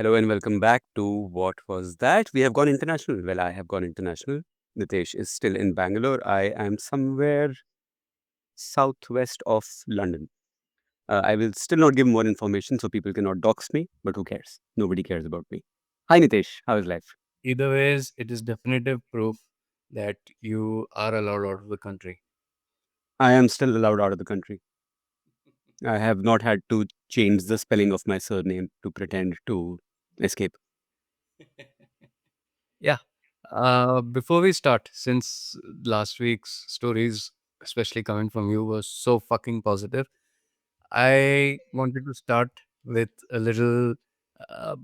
Hello and welcome back to What Was That? We have gone international. Well, I have gone international. Nitesh is still in Bangalore. I am somewhere southwest of London. I will still not give more information so people cannot dox me, but who cares? Nobody cares about me. Hi, Nitesh. How is life? Either ways, it is definitive proof that you are allowed out of the country. I am still allowed out of the country. I have not had to change the spelling of my surname to pretend to escape. Yeah. Before we start, since last week's stories, especially coming from you, was so fucking positive, I wanted to start with a little uh,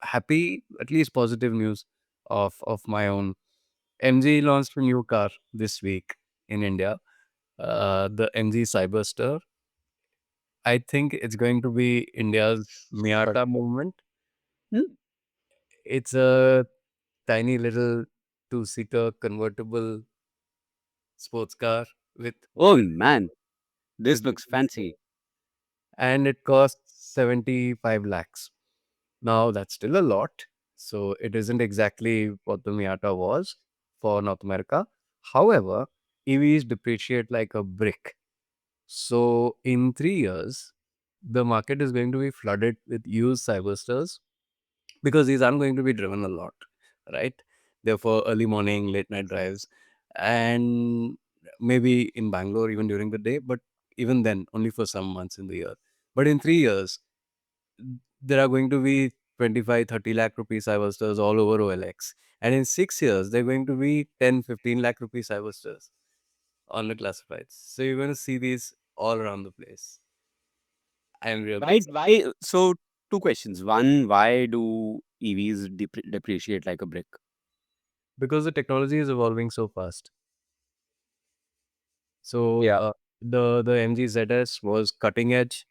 happy, at least positive news of my own. MG launched a new car this week in India, the MG Cyberster. I think it's going to be India's Sorry. Miata movement. Hmm? It's a tiny little two-seater convertible sports car with Oh, man. This with looks fancy. and it costs 75 lakhs. Now that's still a lot. So it isn't exactly what the Miata was for North America. However, EVs depreciate like a brick. So in 3 years, the market is going to be flooded with used Cybersters because these aren't going to be driven a lot, right? They're for early morning, late night drives, and maybe in Bangalore even during the day, but even then, only for some months in the year. But in 3 years, there are going to be 25, 30 lakh rupees cybersters all over OLX. And in 6 years, they're going to be 10, 15 lakh rupees cybersters on the classifieds. So you're going to see these all around the place. I'm really Why? excited Why? So, two questions. One, why do EVs depreciate like a brick? because the technology is evolving so fast. So Yeah. the MG ZS was cutting edge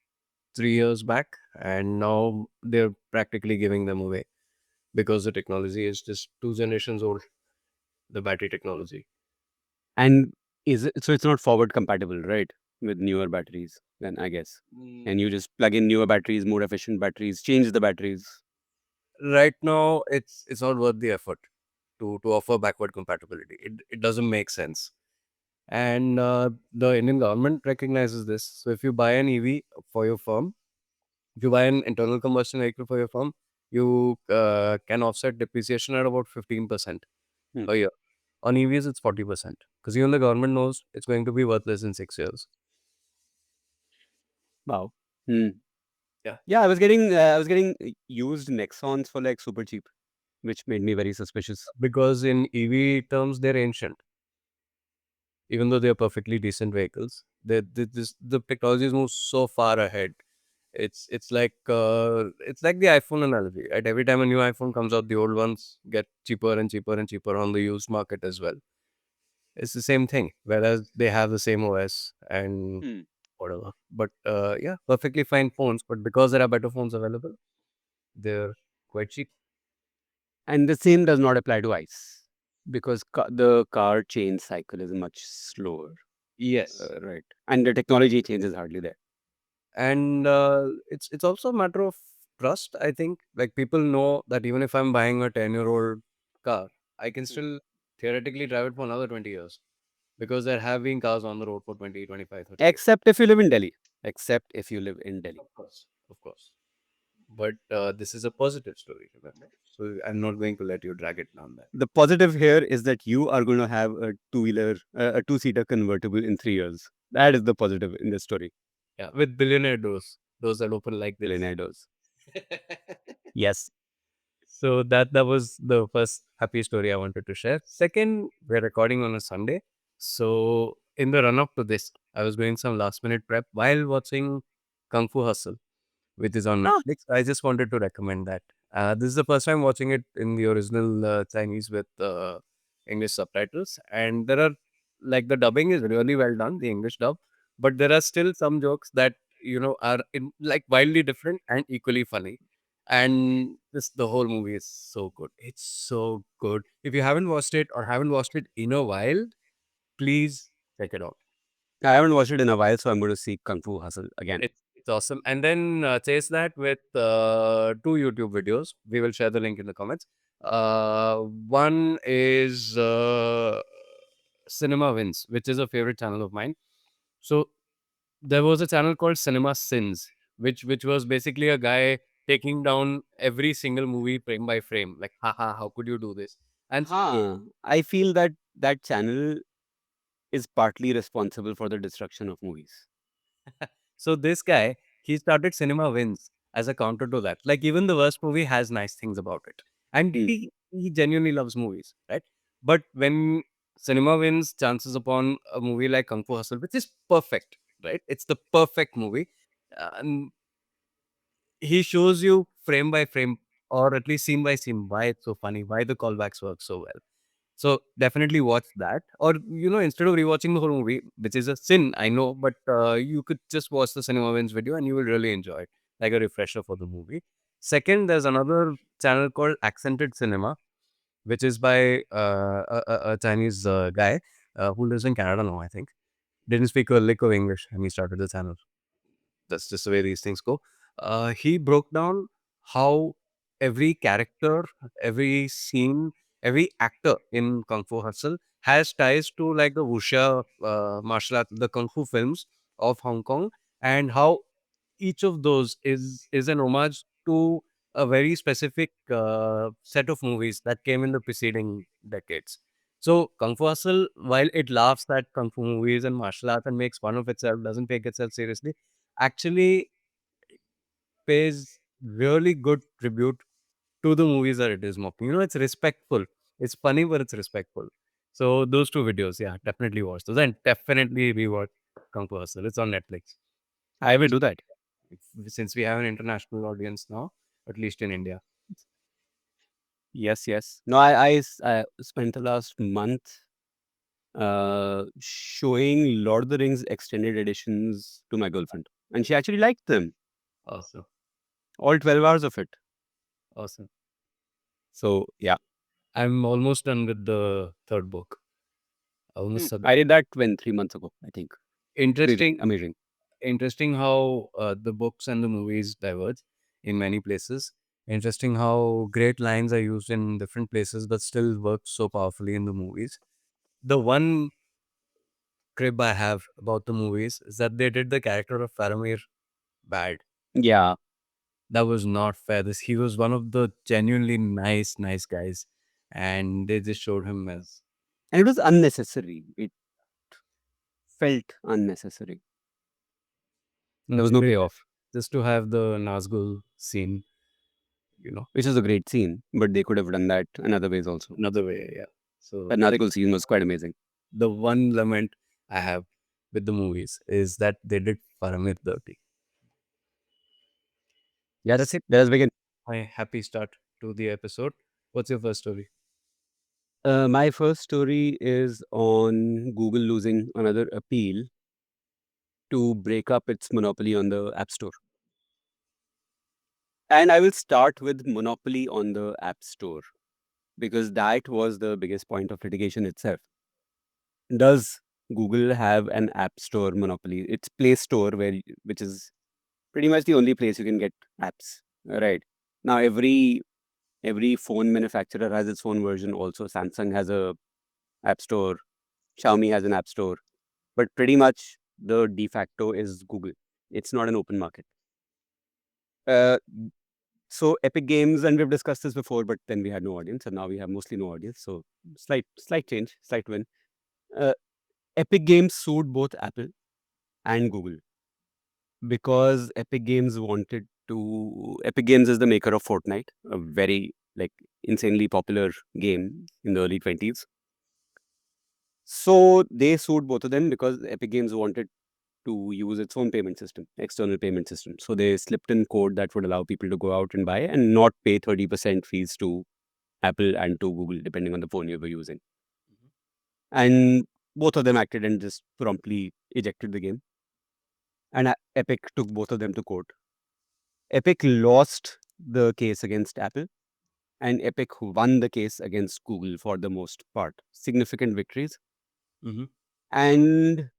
3 years back, and now they're practically giving them away because the technology is just 2 generations old. The battery technology. And is it so? It's not forward compatible, right? With newer batteries, then I guess. And Mm, you just plug in newer batteries, more efficient batteries, change the batteries. Right now, it's not worth the effort to offer backward compatibility. It doesn't make sense. And the Indian government recognizes this. So if you buy an EV for your firm, if you buy an internal combustion vehicle for your firm, you can offset depreciation at about 15% Hmm. a year. On EVs, it's 40% because even the government knows it's going to be worthless in 6 years. Wow. Hmm. Yeah. Yeah, I was getting used Nexons for like super cheap, which made me very suspicious. Because in EV terms, they're ancient, even though they're perfectly decent vehicles. The technologies move so far ahead. It's like the iPhone analogy, right? Every time a new iPhone comes out, the old ones get cheaper and cheaper and cheaper on the used market as well. It's the same thing, whereas they have the same OS and Hmm. whatever. But yeah, perfectly fine phones. But because there are better phones available, they're quite cheap. And the same does not apply to ICE because the car change cycle is much slower, Yes. right? And the technology change is hardly there. And it's also a matter of trust. I think like people know that even if I'm buying a 10-year-old car, I can Hmm. still theoretically drive it for another 20 years because there have been cars on the road for 20, 25, 30 years. Except if you live in Delhi. Except if you live in Delhi. Of course. But this is a positive story, remember? So I'm not going to let you drag it down there. The positive here is that you are going to have a two-wheeler, a two-seater convertible in 3 years. That is the positive in this story. Yeah, with billionaire doors that open like this. Leonidos. Yes. So that was the first happy story I wanted to share. Second, we're recording on a Sunday. So in the run up to this, I was doing some last minute prep while watching Kung Fu Hustle, which is on Ah, Netflix. I just wanted to recommend that. This is the first time watching it in the original Chinese with English subtitles, and there are like the dubbing is really well done, the English dub, but there are still some jokes that are in like wildly different and equally funny. And this the whole movie is so good. It's so good. If you haven't watched it or haven't watched it in a while, please check it out. I haven't watched it in a while, so I'm going to see Kung Fu Hustle again. It's awesome. And then chase that with two YouTube videos. We will share the link in the comments. One is Cinema Wins, which is a favorite channel of mine. So there was a channel called Cinema Sins, which was basically a guy taking down every single movie frame by frame. Like, haha, how could you do this? And Huh. I feel that that channel is partly responsible for the destruction of movies. so this guy, he started Cinema Wins as a counter to that. Like even the worst movie has nice things about it, and Hmm. he genuinely loves movies, right? But when Cinema Wins chances upon a movie like Kung Fu Hustle, which is perfect, right? It's the perfect movie, and he shows you frame by frame, or at least scene by scene, why it's so funny, why the callbacks work so well. So definitely watch that. Or, instead of rewatching the whole movie, which is a sin, I know, but you could just watch the Cinema Wins video and you will really enjoy it, like a refresher for the movie. Second, there's another channel called Accented Cinema, which is by a Chinese guy who lives in Canada now, I think. Didn't speak a lick of English and he started the channel. That's just the way these things go. He broke down how every character, every scene, every actor in Kung Fu Hustle has ties to like the wuxia martial art, the Kung Fu films of Hong Kong, and how each of those is an homage to a very specific set of movies that came in the preceding decades. So Kung Fu Hustle, while it laughs at Kung Fu movies and martial arts and makes fun of itself, doesn't take itself seriously, actually pays really good tribute to the movies that it is mocking. It's respectful. It's funny, but it's respectful. So those two videos, yeah, definitely watch those and definitely rewatch Kung Fu Hustle. It's on Netflix. I will do that. Since we have an international audience now, at least in India. Yes, yes. No, I spent the last month showing Lord of the Rings extended editions to my girlfriend, and she actually liked them, Awesome. all 12 hours of it. Awesome. So yeah. I'm almost done with the third book. Almost done. I did that when 3 months ago, I think. Amazing, Interesting. amazing. Interesting how the books and the movies diverge in many places. Interesting how great lines are used in different places but still work so powerfully in the movies. The one crib I have about the movies is that they did the character of Faramir bad. Yeah, That was not fair. He was one of the genuinely nice guys, and they just showed him as and it was unnecessary. It felt unnecessary. no, There was no payoff, just to have the Nazgul scene, you know, which is a great scene, but they could have done that another ways also. another way. Yeah. So That Nazgul scene was quite amazing. the one lament I have with the movies is that they did Paramir dirty. That's Yes, it. let us begin. My happy start to the episode. What's your first story? My first story is on Google losing another appeal to break up its monopoly on the App Store. And I will start with monopoly on the App Store because that was the biggest point of litigation itself. Does Google have an App Store monopoly? It's Play Store, which is pretty much the only place you can get apps. Right now, every phone manufacturer has its own version. Also, Samsung has a App Store. Xiaomi has an App Store. But pretty much the de facto is Google. It's not an open market. Uh, so Epic Games, and we've discussed this before, but then we had no audience, and now we have mostly no audience. So slight change, slight win. Uh, Epic Games sued both Apple and Google because Epic Games is the maker of Fortnite, a very like insanely popular game in the early 20s. So they sued both of them because Epic Games wanted to use its own payment system, external payment system. So they slipped in code that would allow people to go out and buy and not pay 30% fees to Apple and to Google, depending on the phone you were using. And both of them acted and just promptly ejected the game. And Epic took both of them to court. Epic lost the case against Apple, and Epic won the case against Google for the most part. Significant victories. Mm-hmm. And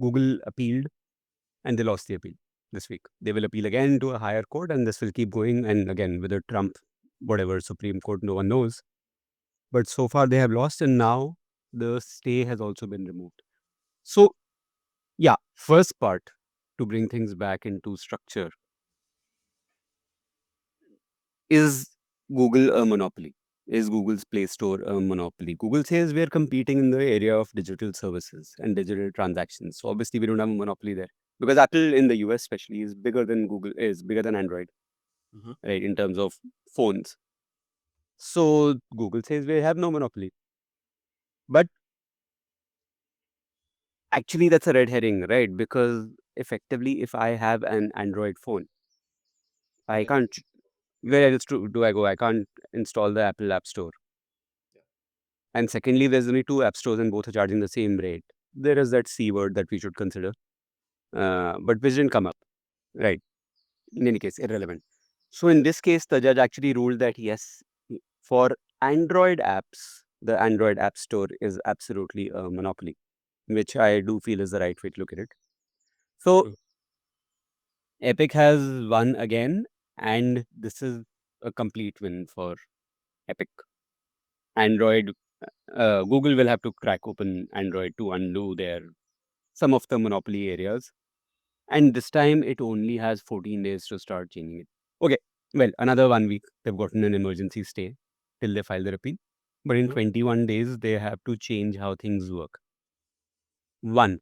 Google appealed and they lost the appeal. this week. They will appeal again to a higher court, and this will keep going. And again, whether Trump, whatever Supreme Court, no one knows. But so far they have lost, and now the stay has also been removed. So, yeah, first part, to bring things back into structure, is Google a monopoly? Is Google's Play Store a monopoly? Google says we're competing in the area of digital services and digital transactions. So obviously we don't have a monopoly there, because Apple in the US especially is bigger than Google, is bigger than Android, Mhm. right, in terms of phones. So Google says we have no monopoly. But actually that's a red herring, right? Because effectively if I have an Android phone, I Yeah. can't, where else do I go? I can't install the Apple App Store. Yeah. And secondly, there's only two app stores and both are charging the same rate. There is that C word that we should consider, but which didn't come up. Right. In any case, irrelevant. So in this case, the judge actually ruled that yes, for Android apps, the Android App Store is absolutely a monopoly, which I do feel is the right way to look at it. So True. Epic has won again, and this is a complete win for Epic. Android, Google will have to crack open Android to undo their some of the monopoly areas. And this time it only has 14 days to start changing it. Okay, well, another 1 week. They've gotten an emergency stay till they file their appeal. But in Mhm. 21 days, they have to change how things work. One,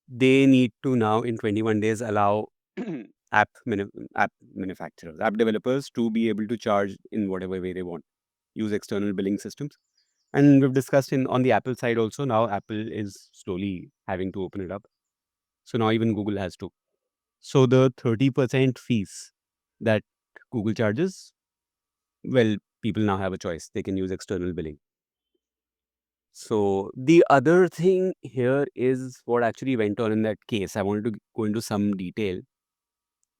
they need to now, in 21 days, allow app manufacturers, app developers to be able to charge in whatever way they want, use external billing systems. And we've discussed in on the Apple side also, now Apple is slowly having to open it up. So now even Google has to. So the 30% fees that Google charges, well, people now have a choice. They can use external billing. So the other thing here is what actually went on in that case. I wanted to go into some detail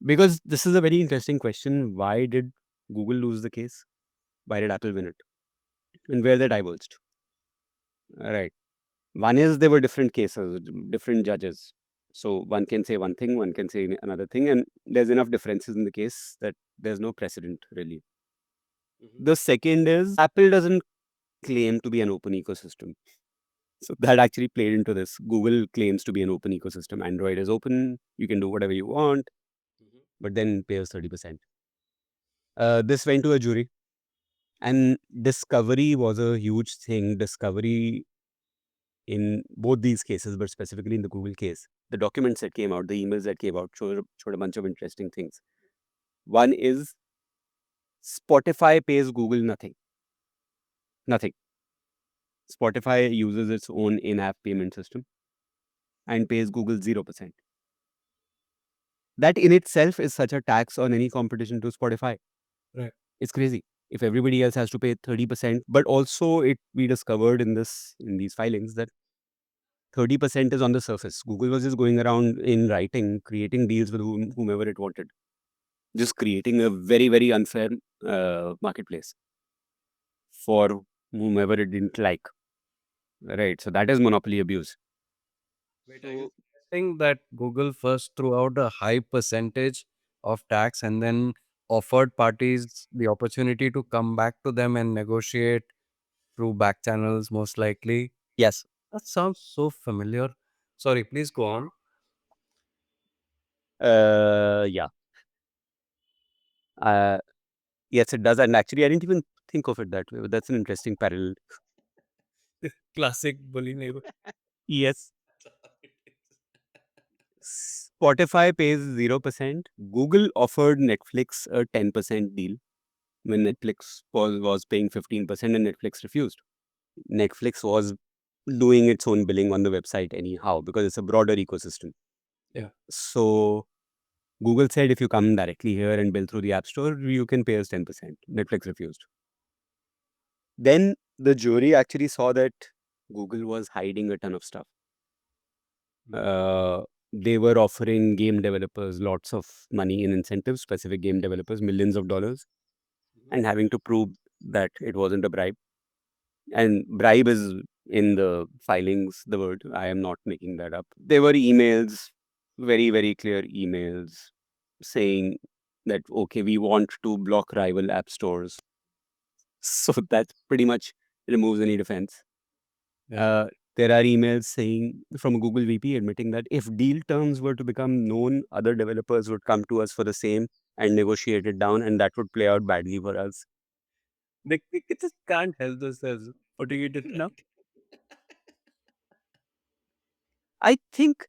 because this is a very interesting question. Why did Google lose the case? Why did Apple win it? And where they diverged? Right. One is there were different cases, different judges. So one can say one thing, one can say another thing, and there's enough differences in the case that there's no precedent really. Mhm. The second is Apple doesn't claim to be an open ecosystem. So that actually played into this. Google claims to be an open ecosystem. Android is open. You can do whatever you want, Mhm. but then pay us 30%. This went to a jury, and discovery was a huge thing. Discovery in both these cases, but specifically in the Google case. The documents that came out, the emails that came out showed a bunch of interesting things. One is Spotify pays Google nothing. Nothing. Spotify uses its own in app payment system and pays Google 0%. That in itself is such a tax on any competition to Spotify. Right. It's crazy. If everybody else has to pay 30%, but also it we discovered in these filings that 30% is on the surface. Google was just going around in writing, creating deals with whomever it wanted, just creating a very, very unfair marketplace for whomever it didn't like. Right. So that is monopoly abuse. Wait, are you So suggesting that Google first threw out a high percentage of tax and then offered parties the opportunity to come back to them and negotiate through back channels, most likely? yes, That sounds so familiar. Sorry, please go on. yeah, uh, yes, it does. And actually, I didn't even think of it that way. But that's an interesting parallel. Classic bully neighbor. Yes. Spotify pays 0%. Google offered Netflix a 10% deal when Mhm. Netflix was paying 15% and Netflix refused. Netflix was doing its own billing on the website anyhow because it's a broader ecosystem. Yeah. So Google said if you come directly here and bill through the App Store, you can pay us 10%. Netflix refused. Then the jury actually saw that Google was hiding a ton of stuff. Mhm. Uh, they were offering game developers lots of money in incentives, specific game developers, millions of dollars, Mhm. and having to prove that it wasn't a bribe. And bribe is in the filings, the word. I am not making that up. There were emails very, very clear emails saying that, okay, we want to block rival app stores. So that pretty much removes any defense. Yeah. Uh, there are emails saying from Google VP admitting that if deal terms were to become known, other developers would come to us for the same and negotiate it down, and that would play out badly for us. They just can't help themselves. What do you do now? I think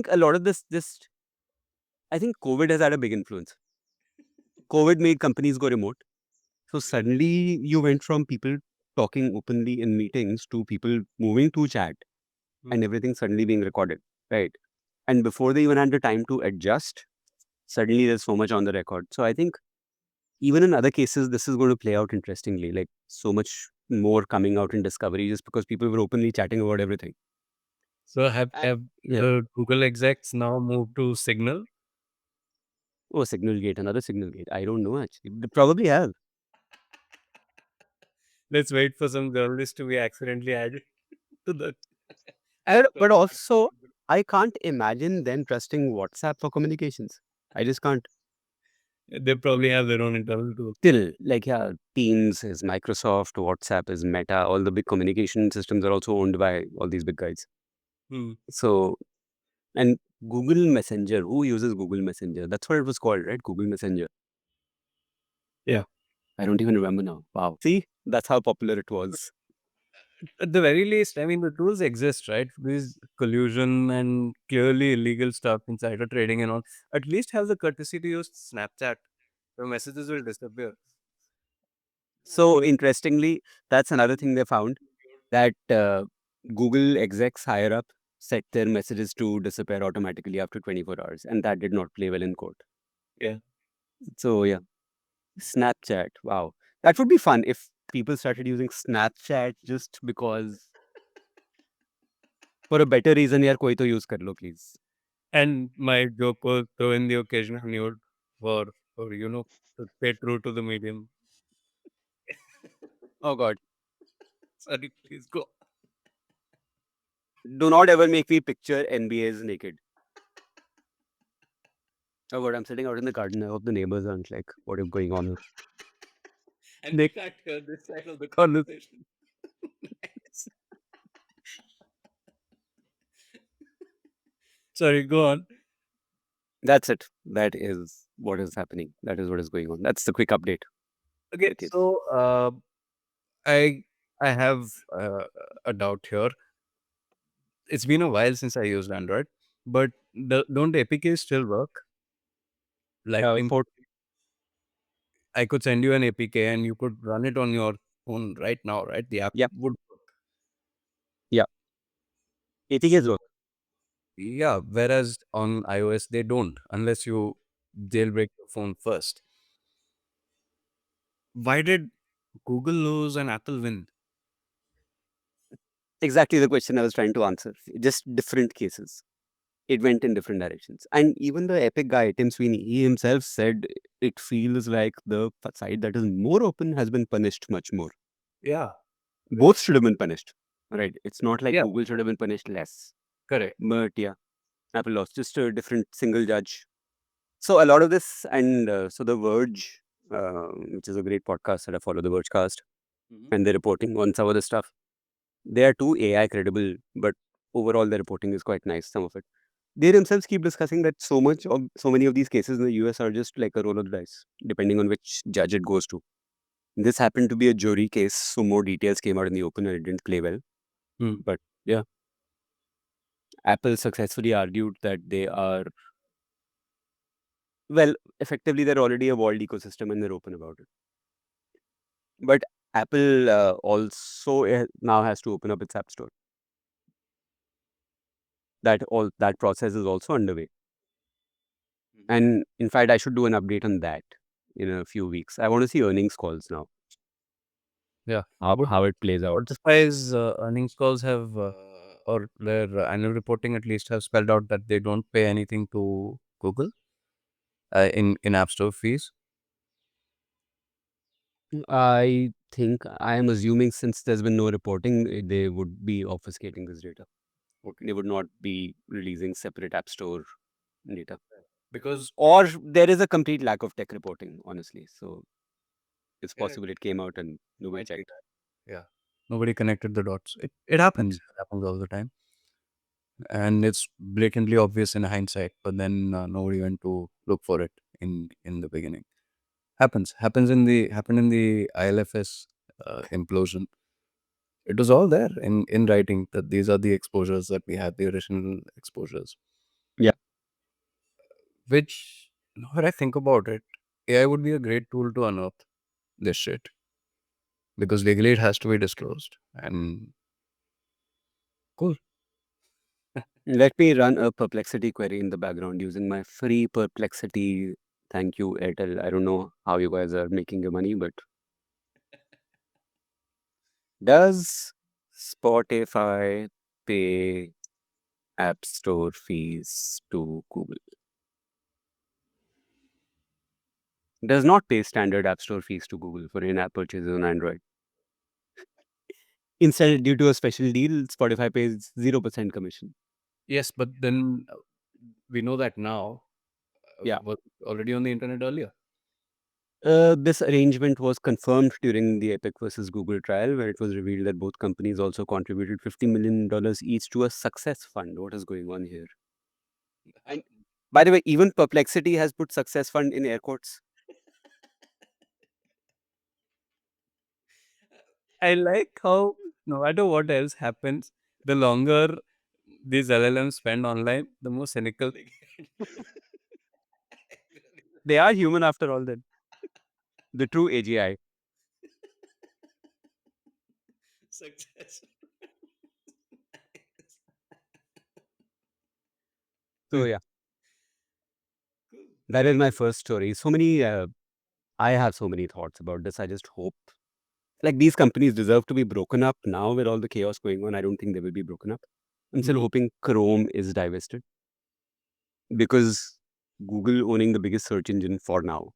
a lot of this I think COVID has had a big influence. COVID made companies go remote. So suddenly you went from people talking openly in meetings to people moving to chat Hmm. and everything suddenly being recorded. Right. And before they even had the time to adjust, suddenly there's so much on the record. So I think even in other cases, this is going to play out interestingly, like so much more coming out in discovery just because people were openly chatting about everything. So have And have yeah. the Google execs now moved to Signal? Oh, Signal Gate, another Signal Gate. I don't know actually. They probably have. Let's wait for some journalists to be accidentally added to the. But also, I can't imagine them trusting WhatsApp for communications. I just can't. They probably have their own internal tool. Still, like, yeah, Teams is Microsoft, WhatsApp is Meta. All the big communication systems are also owned by all these big guys. Hmm. So, and Google Messenger, who uses Google Messenger? That's what it was called, right? Google Messenger. Yeah. I don't even remember now. Wow. See, that's how popular it was. At the very least, I mean, the tools exist, right? This collusion and clearly illegal stuff, insider trading and all. At least have the courtesy to use Snapchat. Your messages will disappear. So, interestingly, that's another thing they found that Google execs higher up set their messages to disappear automatically after 24 hours, and that did not play well in court. Yeah. So, yeah, Snapchat. Wow. That would be fun if people started using Snapchat just because for a better reason, yaar, koi to use kar lo, please. And my joke was throw in the occasional nude for to stay true to the medium. Oh, God. Sorry, please go. Do not ever make me picture NBAs naked. Oh, God. I'm sitting out in the garden. I hope the neighbors aren't like, what is going on here? And they can't hear this side of the conversation. Sorry, go on. That's it. That is what is happening. That is what is going on. That's the quick update. Okay, Okay. so I I have a doubt here. It's been a while since I used Android, but don't APKs still work? Like For I could send you an APK and you could run it on your phone right now, right? The app yeah, would work. yeah. ATKs So work. yeah, whereas on iOS they don't unless you jailbreak your phone first. Why did Google lose and Apple win? Exactly the question I was trying to answer. Just different cases. It went in different directions. And even the Epic guy, Tim Sweeney, he himself said it feels like the side that is more open has been punished much more. Yeah, Both should have been punished. Right. It's not like yeah, Google should have been punished less. correct. But yeah, Apple lost. Just a different single judge. So a lot of this, and so The Verge, which is a great podcast that I follow, The Vergecast, Mhm. and they're reporting on some of the stuff. They are too AI credible, but overall their reporting is quite nice. Some of it. They themselves keep discussing that so many of these cases in the US are just like a roll of the dice, depending on which judge it goes to. This happened to be a jury case, so more details came out in the open and it didn't play well. Hmm. But yeah, Apple successfully argued that they are well, effectively they're already a walled ecosystem and they're open about it. But Apple also now has to open up its app store. That process is also underway. Mhm. And in fact, I should do an update on that in a few weeks. I want to see earnings calls now, Yeah. how it plays out. Spotify's earnings calls have, or their annual reporting at least, have spelled out that they don't pay anything to Google in App Store fees. I think I am assuming since there's been no reporting, they would be obfuscating this data. Okay. They would not be releasing separate app store. data. Because Or there is a complete lack of tech reporting, honestly. So it's yeah, possible it came out and nobody might be checked. that. Yeah. Nobody connected the dots. It happens. Mm. It happens all the time. And it's blatantly obvious in hindsight, but then nobody went to look for it in the beginning. Happens in the happened in the ILFS implosion. It was all there in writing that these are the exposures that we had, the original exposures. Yeah. Which, now that I think about it, AI would be a great tool to unearth this shit because legally it has to be disclosed. And cool. Let me run a perplexity query in the background using my free perplexity. Thank you, Airtel. I don't know how you guys are making your money, but does Spotify pay App Store fees to Google? Does not pay standard App Store fees to Google for in-app purchases on Android. Instead, due to a special deal, Spotify pays 0% commission. Yes, but then we know that now. Yeah. Was already on the internet earlier. This arrangement was confirmed during the Epic versus Google trial, where it was revealed that both companies also contributed $50 million each to a success fund. What is going on here? And by the way, even Perplexity has put success fund in air quotes. I like how no matter what else happens, the longer these LLMs spend online, the more cynical they get. They are human after all, then. The true AGI. Success. So, yeah, that is my first story. I have so many thoughts about this. I just hope, like, these companies deserve to be broken up now with all the chaos going on. I don't think they will be broken up. I'm still Mhm. hoping Chrome is divested because Google owning the biggest search engine for now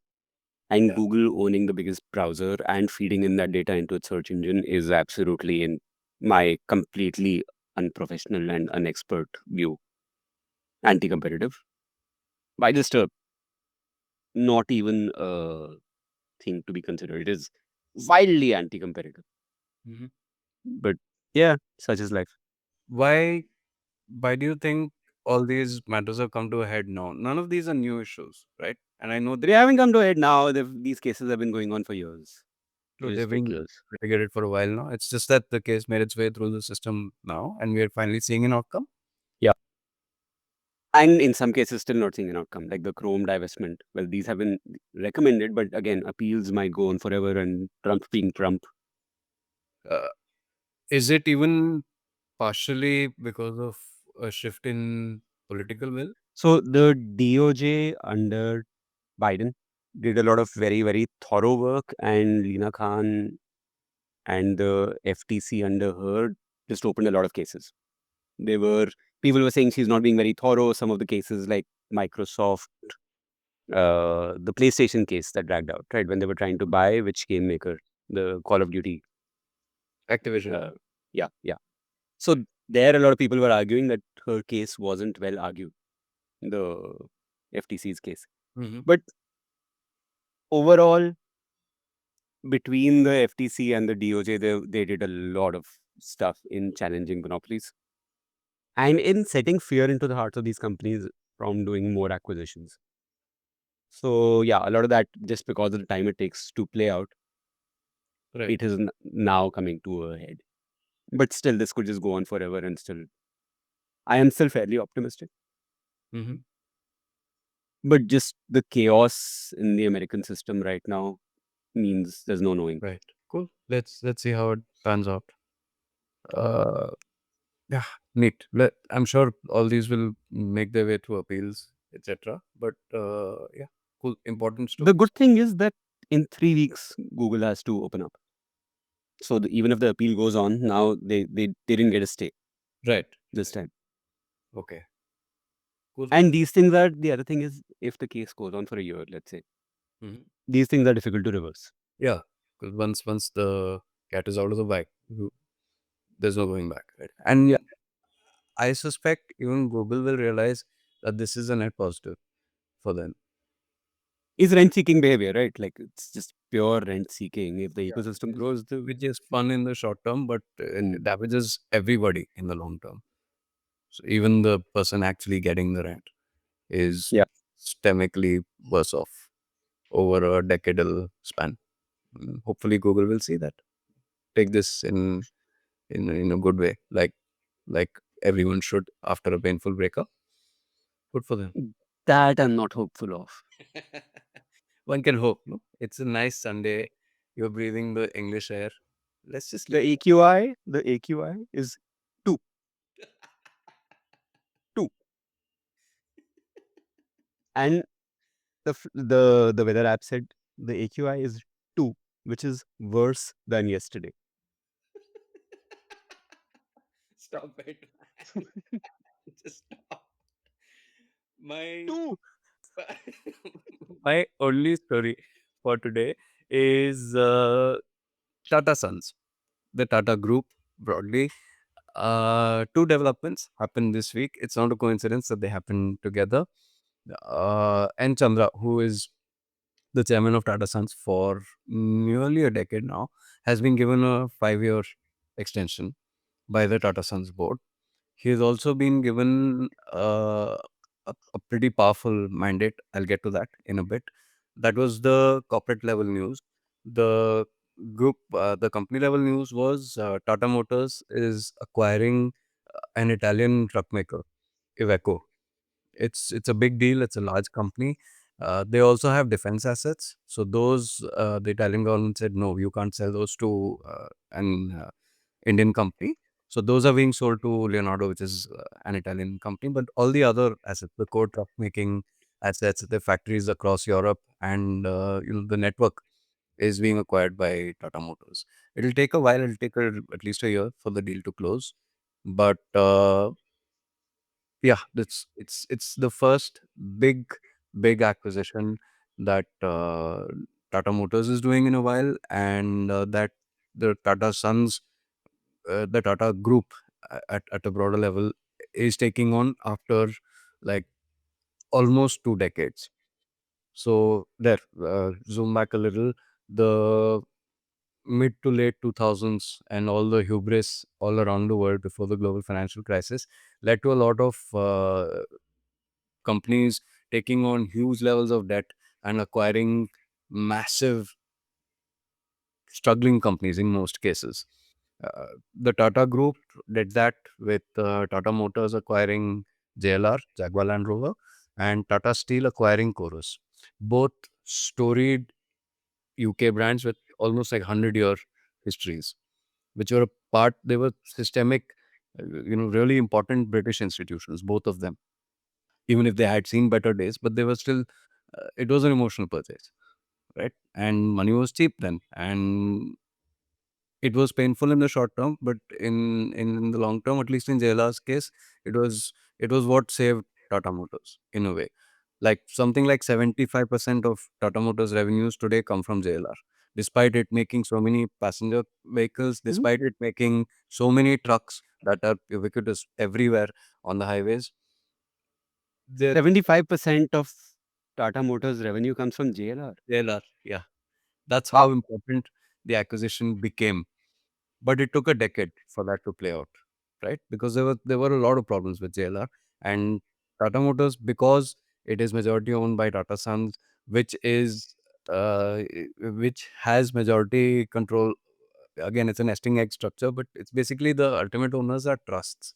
and Yeah. Google owning the biggest browser and feeding in that data into its search engine is absolutely, in my completely unprofessional and unexpert view, anti-competitive. By just a not even a thing to be considered. It is wildly anti-competitive. Mhm. But yeah, such is life. Why? Why do you think all these matters have come to a head now? None of these are new issues, right? And I know They haven't come to a head now. These cases have been going on for years. It is they've been ridiculous. litigated for a while now. It's just that the case made its way through the system now, and we are finally seeing an outcome. Yeah. And in some cases, still not seeing an outcome, like the Chrome divestment. Well, these have been recommended, but again, appeals might go on forever and Trump being Trump. Uh, is it even partially because of a shift in political will? So the DOJ under Biden did a lot of very, very thorough work, and Lina Khan and the FTC under her just opened a lot of cases. They were People were saying she's not being very thorough. Some of the cases, like Microsoft, the PlayStation case that dragged out, right, when they were trying to buy which game maker, the Call of Duty. Activision. Uh, yeah, yeah. So there, a lot of people were arguing that her case wasn't well argued, the FTC's case. Mm-hmm. But overall, between the FTC and the DOJ, they did a lot of stuff in challenging monopolies and in setting fear into the hearts of these companies from doing more acquisitions. So yeah, a lot of that, just because of the time it takes to play out, Right. it is now coming to a head. But still, this could just go on forever, and still, I am still fairly optimistic. Mm-hmm. But just the chaos in the American system right now means there's no knowing. Right. Cool. Let's see how it pans out. Uh, yeah, neat. I'm sure all these will make their way through appeals, etc. But yeah, cool. Important The stories. good thing is that in 3 weeks, Google has to open up. So even if the appeal goes on, now they didn't get a stay Right. this time. Okay. Cool. And these things are the other thing is, if the case goes on for a year, let's say, Mm-hmm. these things are difficult to reverse. Yeah, because once the cat is out of the bag, there's no going back. Right. Yeah. And I suspect even Google will realize that this is a net positive for them. Is rent seeking behavior, right? Like it's just pure rent seeking. If the Yeah, ecosystem grows, the which is fun in the short term, but it damages everybody in the long term. So even the person actually getting the rent is yeah. systemically worse off over a decadal span. Hopefully, Google will see that, take this in a good way, like everyone should after a painful breakup. Good for them. That I'm not hopeful of. One can hope. No, it's a nice Sunday. You're breathing the English air. Let's just The leave it. AQI is two, two, and the weather app said the AQI is two, which is worse than yesterday. Stop it. Just stop. My Two. my only story for today is Tata Sons, the Tata Group broadly. Two developments happened this week. It's not a coincidence that they happen together. N. Chandra, who is the chairman of Tata Sons for nearly a decade now, has been given a 5-year extension by the Tata Sons board. He has also been given a pretty powerful mandate. I'll get to that in a bit. That was the corporate level news. The the company level news was Tata Motors is acquiring an Italian truck maker, Iveco. It's a big deal. It's a large company. They also have defense assets. So those the Italian government said no, you can't sell those to an Indian company. So those are being sold to Leonardo, which is an Italian company. But all the other assets, the core truck making assets, the factories across Europe, and the network is being acquired by Tata Motors. It'll take a while. It'll take at least a year for the deal to close. But yeah, it's the first big acquisition that Tata Motors is doing in a while, and that the Tata Sons, the Tata Group at a broader level is taking on after like almost 2 decades. So there, zoom back a little, the mid to late 2000s and all the hubris all around the world before the global financial crisis led to a lot of companies taking on huge levels of debt and acquiring massive struggling companies in most cases. The Tata Group did that with Tata Motors acquiring JLR, Jaguar Land Rover, and Tata Steel acquiring Chorus. Both storied UK brands with almost like 100-year histories, which were a part, they were systemic, really important British institutions, both of them, even if they had seen better days, but they were still, it was an emotional purchase, right? And money was cheap then. And it was painful in the short term, but in the long term, at least in JLR's case, it was what saved Tata Motors in a way. Like something like 75% of Tata Motors revenues today come from JLR. Despite it making so many passenger vehicles, Mhm. despite it making so many trucks that are ubiquitous everywhere on the highways, the 75% of Tata Motors revenue comes from JLR. JLR, yeah, that's Wow. how important the acquisition became. But it took a decade for that to play out, right? Because there were a lot of problems with JLR and Tata Motors, because it is majority owned by Tata Sons, which is which has majority control. Again, it's a nesting egg structure, but it's basically the ultimate owners are trusts.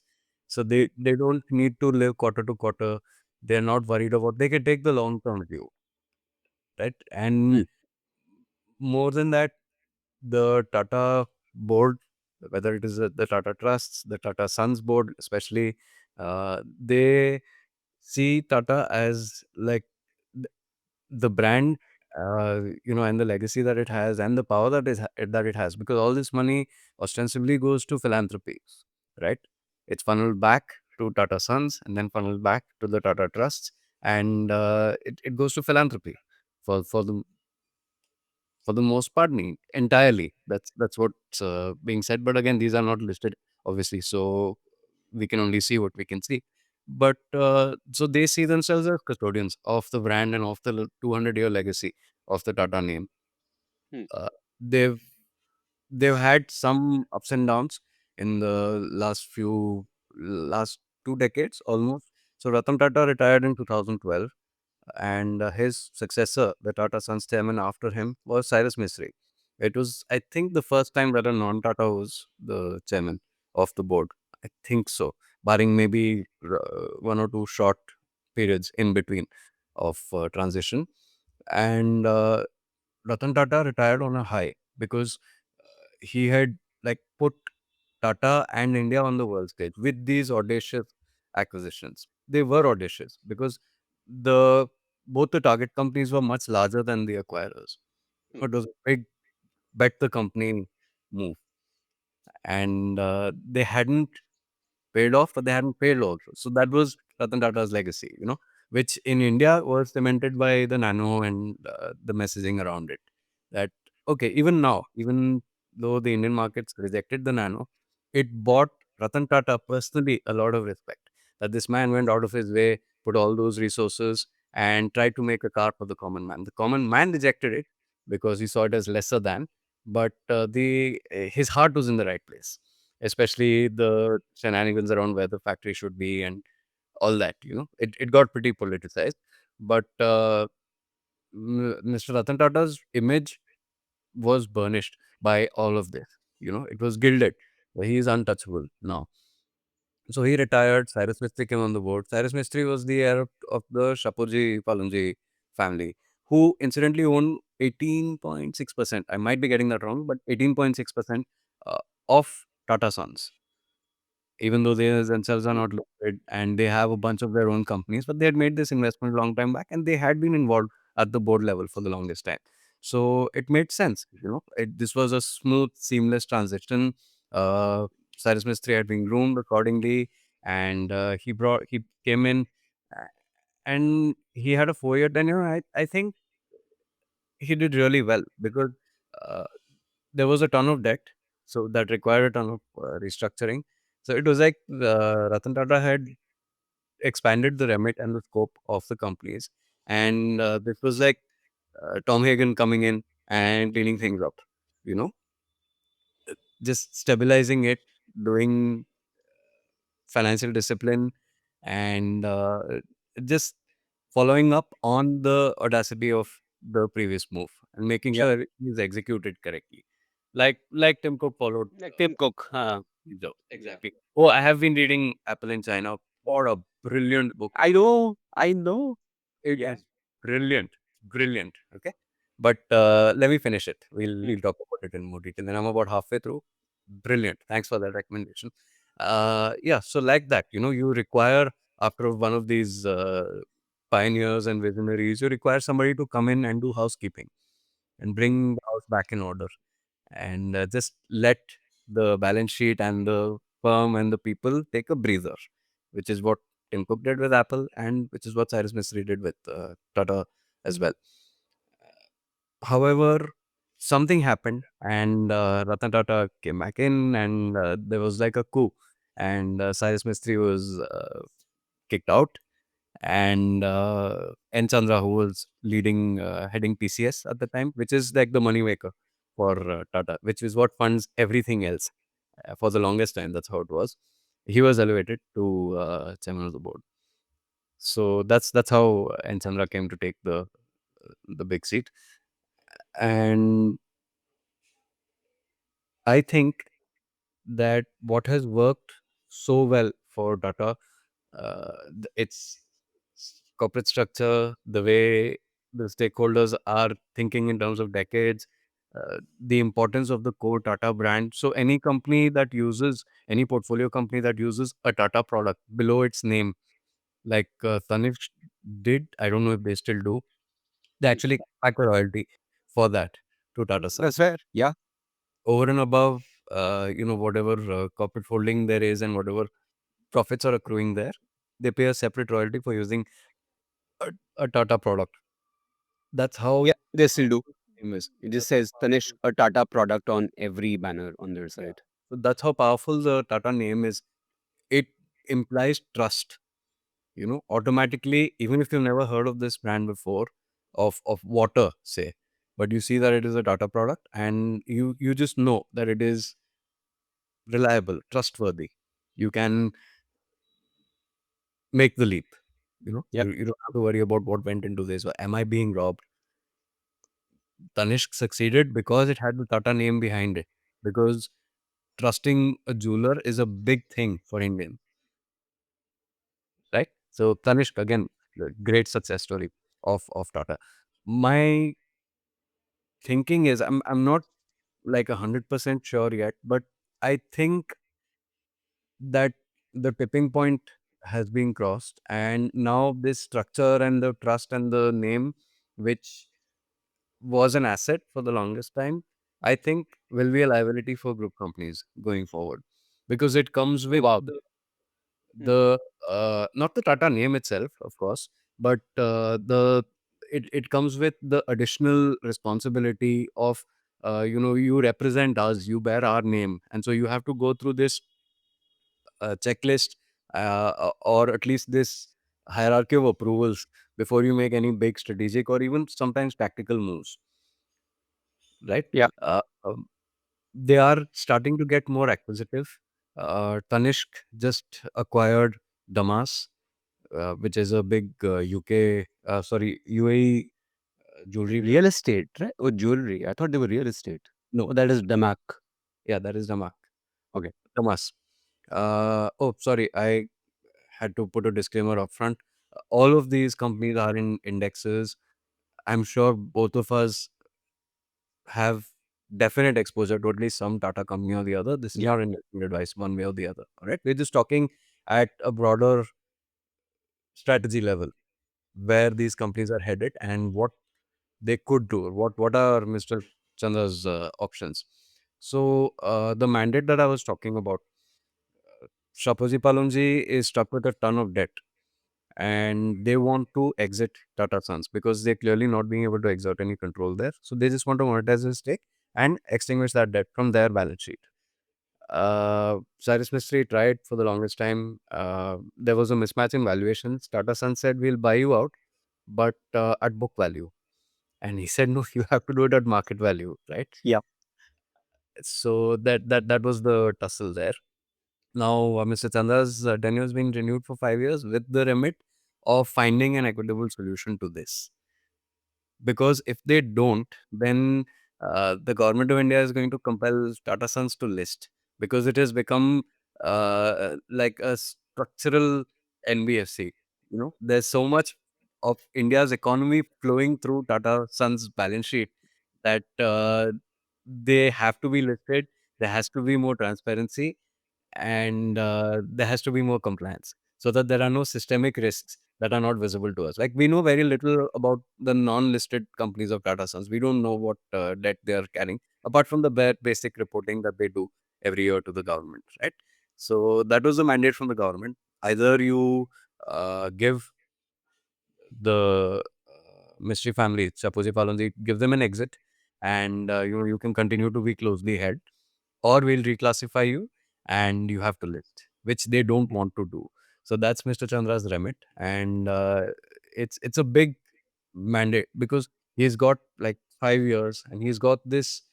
So they don't need to live quarter to quarter. They're not worried about. They can take the long term view, right? And Hmm. more than that, the Tata board, whether it is the Tata Trusts, the Tata Sons board, especially, they see Tata as like th- the brand, and the legacy that it has, and the power that it has, because all this money ostensibly goes to philanthropy, right? It's funneled back to Tata Sons and then funneled back to the Tata Trusts, and it goes to philanthropy for the most part, entirely. That's what's being said. But again, these are not listed, obviously, so we can only see what we can see. But so they see themselves as custodians of the brand and of the 200-year legacy of the Tata name. Hmm. Uh, they've they've had some ups and downs in the last 2 decades almost. So Ratan Tata retired in 2012, and his successor, the Tata Sons chairman after him, was Cyrus Mistry. It was, I think, the first time that a non-Tata was the chairman of the board. I think so, barring maybe one or two short periods in between of transition. And Ratan Tata retired on a high because he had like put Tata and India on the world stage with these audacious acquisitions. They were audacious because the both the target companies were much larger than the acquirers. Hmm. It was a big bet the company move, and they hadn't paid off, but they hadn't failed also. So that was Ratan Tata's legacy, which in India was cemented by the nano and the messaging around it. That, okay, even now, even though the Indian markets rejected the nano, it bought Ratan Tata personally a lot of respect. That this man went out of his way, put all those resources, and tried to make a car for the common man. The common man rejected it because he saw it as lesser than, but the his heart was in the right place, especially the shenanigans around where the factory should be and all that. It got pretty politicized. But Mr. Ratan Tata's image was burnished by all of this. It was gilded. He is untouchable now. So he retired. Cyrus Mistry came on the board. Cyrus Mistry was the heir of the Shapurji Palunji family, who incidentally owned 18.6%. I might be getting that wrong, but 18.6% uh, of Tata Sons, even though they themselves are Hmm. not listed and they have a bunch of their own companies, but they had made this investment a long time back and they had been involved at the board level for the longest time. So it made sense. This was a smooth, seamless transition. Uh, Cyrus Mistry had been groomed accordingly, and he came in, uh, and he had a 4-year tenure. I think he did really well because uh, there was a ton of debt, so that required a ton of restructuring. So it was like Ratan Tata had expanded the remit and the scope of the companies, and this was like Tom Hagen coming in and cleaning things up, you know, just stabilizing it, doing financial discipline, and just following up on the audacity of the previous move and making Yeah. sure everything is executed correctly. Like Tim Cook followed. Like Tim Cook. So, exactly. Oh, I have been reading Apple in China. What a brilliant book. I know. I know. It Yeah. is brilliant. Brilliant. Okay. But let me finish it. Hmm. We'll talk about it in more detail. Then I'm about halfway through. Brilliant. Thanks for that recommendation. Yeah. So like that, you require after one of these pioneers and visionaries, you require somebody to come in and do housekeeping and Hmm. bring the house back in order and just let the balance sheet and the firm and the people take a breather, which is what Tim Cook did with Apple and which is what Cyrus Mistry did with Tata as well. However, something happened and Ratan Tata came back in and there was like a coup and Cyrus Mistry was kicked out and N. Chandra, who was heading TCS at the time, which is like the moneymaker for Tata, which is what funds everything else. For the longest time, that's how it was. He was elevated to chairman of the board. So that's how N. Chandra came to take the big seat. And I think that what has worked so well for Tata, its corporate structure, the way the stakeholders are thinking in terms of decades, the importance of the core Tata brand. So any portfolio company that uses a Tata product below its name, like Tanishq did, I don't know if they still do, they actually pack a royalty for that to Tata That's Sons fair. Yeah. over and above, whatever corporate holding there is and whatever profits are accruing there, they pay a separate royalty for using a Tata product. That's how Yeah. They still do. name is. It just says Tanish a Tata product on every banner on their Yeah. site. So that's how powerful the Tata name is. It implies trust. automatically, even if you've never heard of this brand before, of water, say, but you see that it is a Tata product, and you just know that it is reliable, trustworthy. You can make the leap. Yep. You don't have to worry about what went into this. Or am I being robbed? Tanishq succeeded because it had the Tata name behind it. Because trusting a jeweler is a big thing for Indian, right? So Tanishq again, the great success story of Tata. My thinking is I'm not like 100% sure yet, but I think that the tipping point has been crossed, and now this structure and the trust and the name, which was an asset for the longest time, I think will be a liability for group companies going forward, because it comes with Wow. Mhm. the not the Tata name itself, of course, but the it comes with the additional responsibility of you represent us, you bear our name, and so you have to go through this checklist, or at least this hierarchy of approvals before you make any big strategic or even sometimes tactical moves, right? Yeah. Uh, um, they are starting to get more acquisitive. Tanishq just acquired Damas, which is a big UAE jewelry brand. Real estate, right? Or jewelry. I thought they were real estate. No, Oh, that is Damak. yeah, that is Damas. Okay. Damas. Oh, sorry, I had to put a disclaimer up front. All of these companies are in indexes. I'm sure both of us have definite exposure to at least some Tata company or the other. This is Yeah. not investment advice one way or the other. All right. We're just talking at a broader strategy level where these companies are headed and what they could do. What are Mr. Chandra's options? So the mandate that I was talking about, Shapoorji Pallonji is stuck with a ton of debt, and they want to exit Tata Sons because they're clearly not being able to exert any control there. So they just want to monetize their stake and extinguish that debt from their balance sheet. Cyrus Mystery tried for the longest time. There was a mismatch in valuations. Tata Sons said, "We'll buy you out, but at book value." And he said, "No, you have to do it at market value, right?" Yeah. So that was the tussle there. Now, Mr. Chandra's tenure has been renewed for 5 years with the remit of finding an equitable solution to this. Because if they don't, then the government of India is going to compel Tata Sons to list, because it has become like a structural NBFC. There's so much of India's economy flowing through Tata Sons' balance sheet that they have to be listed. There has to be more transparency, and there has to be more compliance, so that there are no systemic risks that are not visible to us. Like, we know very little about the non-listed companies of Tata Sons. We don't know what debt they are carrying, apart from the bare basic reporting that they do every year to the government, right? So that was the mandate from the government. Either you give the mystery family, Chapoji Palonji, give them an exit, and you can continue to be closely held, or we'll reclassify you and you have to list, which they don't want to do. So that's Mr. Chandra's remit, and it's a big mandate because he's got like 5 years, and he's got this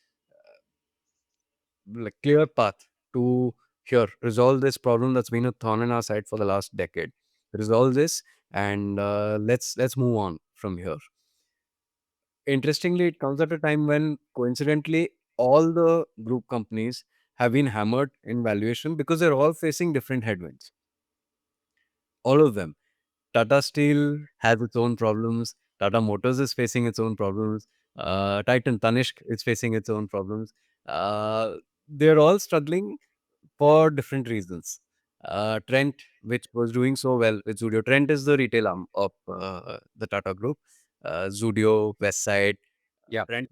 like clear path to here resolve this problem that's been a thorn in our side for the last decade. Resolve this, and let's move on from here. Interestingly, it comes at a time when coincidentally all the group companies have been hammered in valuation because they're all facing different headwinds. All of them. Tata Steel has its own problems. Tata Motors is facing its own problems. Titan Tanishq is facing its own problems. They're all struggling for different reasons. Trent, which was doing so well with Zudio, Trent is the retail arm of the Tata Group. Zudio, Westside, Yeah. Trent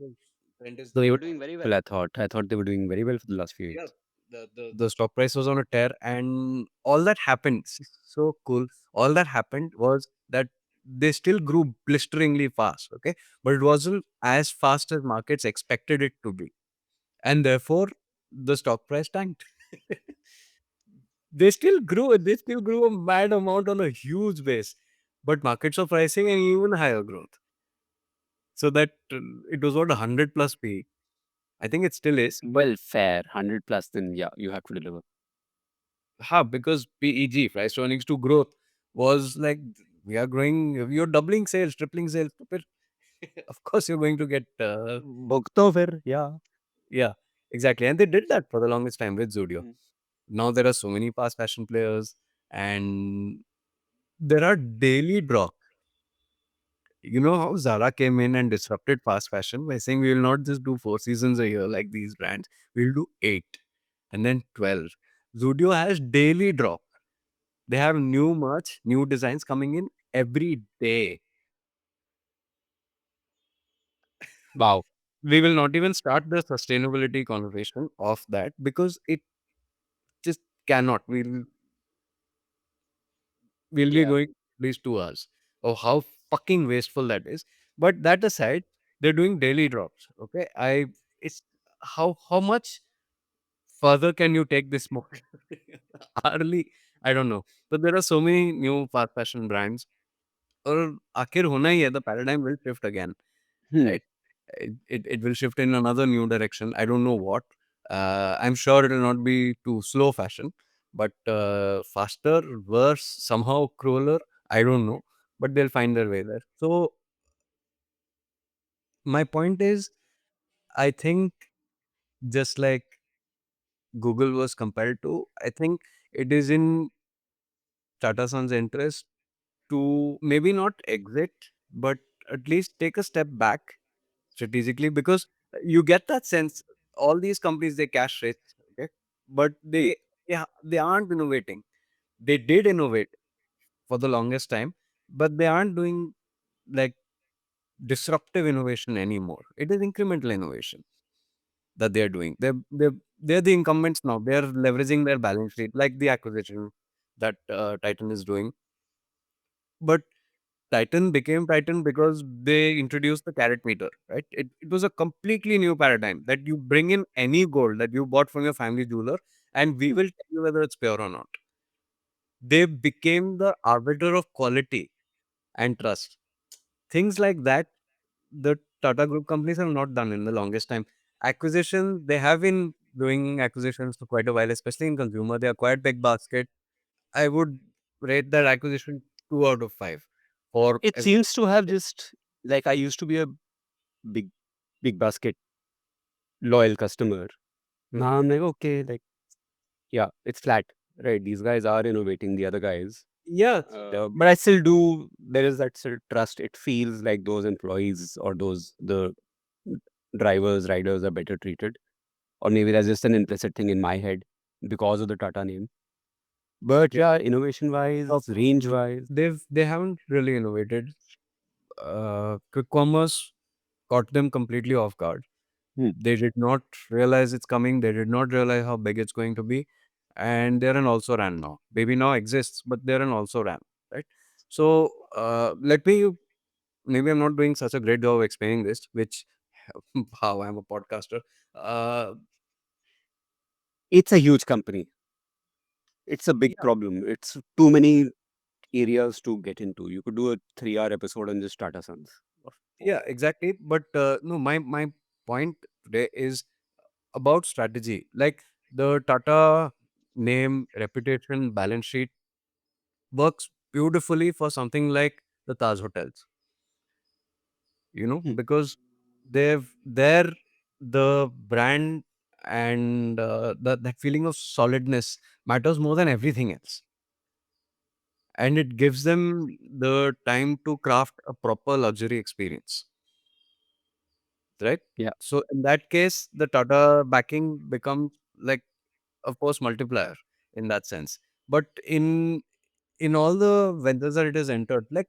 Trent is They the were doing very well, I thought. I thought they were doing very well for the last few yeah, years. the stock price was on a tear, and all that happened. So cool. All that happened was that they still grew blisteringly fast, okay, but it wasn't as fast as markets expected it to be, and therefore the stock price tanked. They still grew a mad amount on a huge base, but markets are pricing and even higher growth. So that it was what 100 plus P. I think it still is. But Well, fair. 100 plus, then yeah, you have to deliver. because PEG, price to earnings to growth, was like we are growing, you're doubling sales, tripling sales. But of course, you're going to get Bhugto fir, yeah. yeah, exactly. And they did that for the longest time with Zudio. Mm. Now there are so many fast fashion players, and there are daily drops. You know how Zara came in and disrupted fast fashion by saying we will not just do 4 seasons a year like these brands, we'll do 8 and then 12. Zudio has daily drop. They have new merch, new designs coming in every day. Wow. We will not even start the sustainability conversation of that because it just cannot. We'll be Yeah. going at least 2 hours of how fucking wasteful that is. But that aside, they're doing daily drops. Okay. It's how much further can you take this model? Hourly, I don't know. But there are so many new fast fashion brands. Or आखिर होना ही है, the paradigm will shift again, Hmm. right? It will shift in another new direction. I don't know what. I'm sure it will not be too slow fashion, but faster, worse, somehow crueler. I don't know, but they'll find their way there. So my point is, I think just like Google was compelled to, I think it is in Tata Sons' interest to maybe not exit, but at least take a step back strategically because you get that sense all these companies they cash rich, okay, but they aren't innovating. They did innovate for the longest time, but they aren't doing like disruptive innovation anymore. It is incremental innovation that they're doing. They're the incumbents now. They're leveraging their balance sheet like the acquisition that Titan is doing. But Titan became Titan because they introduced the carat meter, right? It was a completely new paradigm that you bring in any gold that you bought from your family jeweler and we will tell you whether it's pure or not. They became the arbiter of quality and trust. Things like that, the Tata Group companies have not done in the longest time. Acquisition, they have been doing acquisitions for quite a while, especially in consumer. They acquired Big Basket. I would rate that acquisition 2 out of 5 for It seems to have just like I used to be a big big basket loyal customer. Hmm. Now I'm like, okay, like yeah, it's flat. Right. These guys are innovating the other guys. Yeah, But I still do there is that still trust. It feels like those employees or those the drivers, riders are better treated. Or maybe that's just an implicit thing in my head because of the Tata name. But yeah. yeah, innovation wise, range wise. They haven't really innovated. Quick commerce caught them completely off guard. Hmm. They did not realize it's coming. They did not realize how big it's going to be, and they're an also ran now. Baby now exists, but they're an also ran, right? So let me. Maybe I'm not doing such a great job of explaining this, which how I'm a podcaster. Uh, It's a huge company. It's a big yeah, problem. It's too many areas to get into. You could do a 3 hour episode on just Tata Sons. Or yeah, exactly. But no, my point today is about strategy. Like the Tata name, reputation, balance sheet works beautifully for something like the Taj hotels, Hmm. because they're the brand and that feeling of solidness matters more than everything else. And it gives them the time to craft a proper luxury experience, right? Yeah. So in that case, the Tata backing becomes like of course multiplier in that sense. But in all the ventures that it has entered, like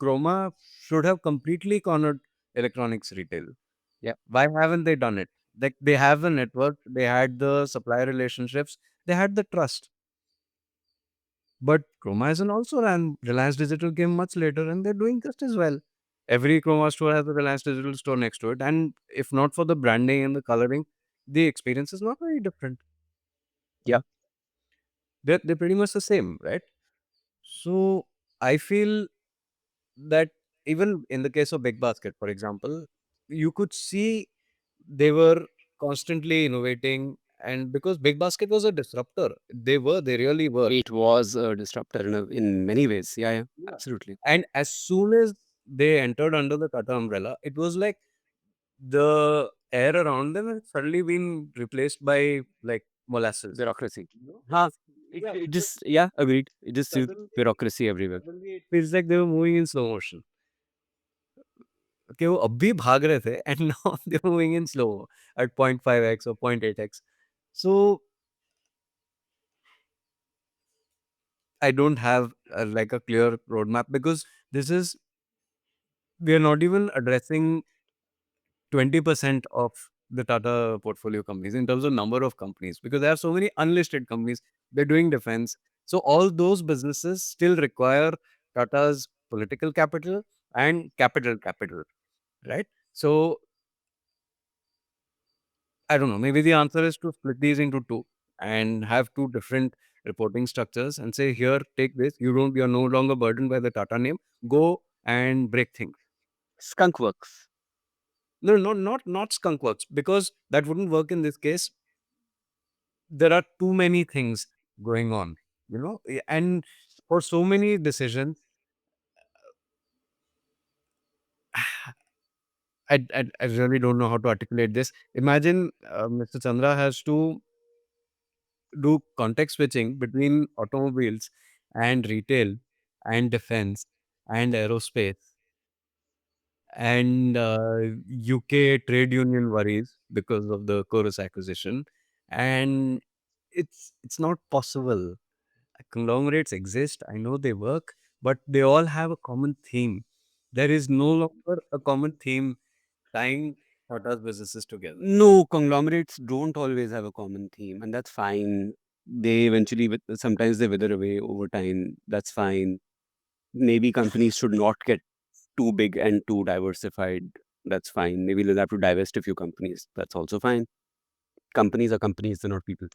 Chroma should have completely cornered electronics retail. Yeah. Why haven't they done it? Like they have the network, they had the supply relationships, they had the trust. But Chroma hasn't also ran. Reliance Digital came much later and they're doing just as well. Every Chroma store has a Reliance Digital store next to it. And if not for the branding and the coloring, the experience is not very different. Yeah. They're pretty much the same, right? So I feel that even in the case of Big Basket, for example, you could see they were constantly innovating, and because Big Basket was a disruptor, they really were. It was a disruptor in many ways. Yeah, yeah, Yeah. absolutely. And as soon as they entered under the Tata umbrella, it was like the air around them had suddenly been replaced by like molasses. Bureaucracy. You know? Huh. It just, yeah, agreed. It just Suddenly, bureaucracy everywhere. suddenly it feels like they were moving in slow motion. कि वो अब भी भाग रहे थे and now they're moving in slow at 0.5x or 0.8x. So I don't have like a clear roadmap because this is we are not even addressing 20% of the Tata portfolio companies in terms of number of companies because there are so many unlisted companies. They're doing defense. So all those businesses still require Tata's political capital and capital, right? So I don't know. Maybe the answer is to split these into two and have two different reporting structures and say, here, take this. You're no longer burdened by the Tata name. Go and break things. Skunk works. No, not skunk works because that wouldn't work in this case. There are too many things going on, and for so many decisions, I really don't know how to articulate this. Imagine Mr. Chandra has to do context switching between automobiles and retail and defense and aerospace and UK trade union worries because of the Chorus acquisition, and it's not possible. Conglomerates exist. I know they work, but they all have a common theme. There is no longer a common theme tying Tata's businesses together. No, conglomerates don't always have a common theme, and that's fine. They eventually, sometimes they wither away over time. That's fine. Maybe companies should not get too big and too diversified. That's fine. Maybe they'll have to divest a few companies. That's also fine. Companies are companies, they're not people.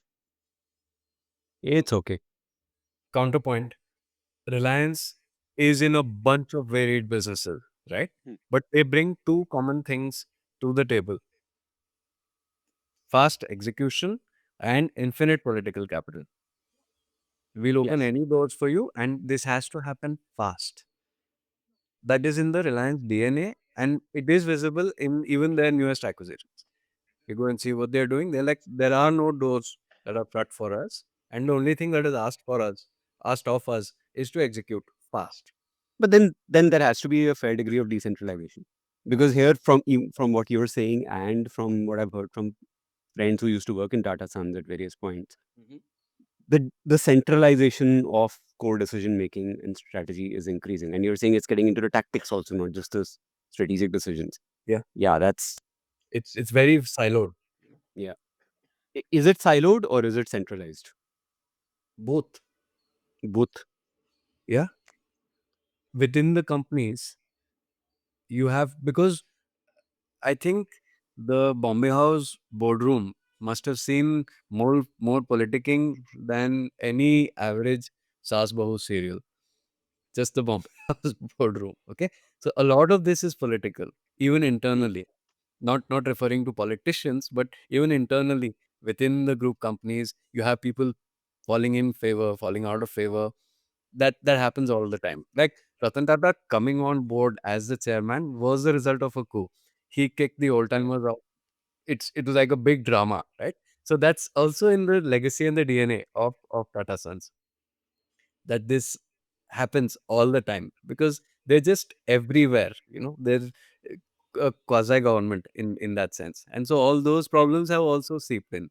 It's okay. Counterpoint: Reliance is in a bunch of varied businesses, right? Hmm. But they bring two common things to the table: fast execution and infinite political capital. We'll open Yes. any doors for you, and this has to happen fast. That is in the Reliance DNA, and it is visible in even their newest acquisitions. You go and see what they're doing. They're like, there are no doors that are shut for us, and the only thing that is asked of us, is to execute fast. But then there has to be a fair degree of decentralization. Because here, from what you're saying and from what I've heard from friends who used to work in Tata Sons at various points, Mhm. the centralization of core decision making and strategy is increasing. And you're saying it's getting into the tactics also, not just the strategic decisions. Yeah, Yeah, that's it's very siloed. yeah. Is it siloed or is it centralized? Both. Both. Yeah, within the companies, you have because I think the Bombay House boardroom must have seen more politicking than any average Saas Bahu serial. Just the Bombay House boardroom. Okay, so a lot of this is political, even Hmm. internally. Not referring to politicians, but even internally within the group companies, you have people falling in favor, falling out of favor. That happens all the time. Like Ratan Tata coming on board as the chairman was the result of a coup. He kicked the old timers out. It was like a big drama, right? So that's also in the legacy and the DNA of Tata Sons, that this happens all the time because they're just everywhere. They're a quasi government in that sense, and so all those problems have also seeped in.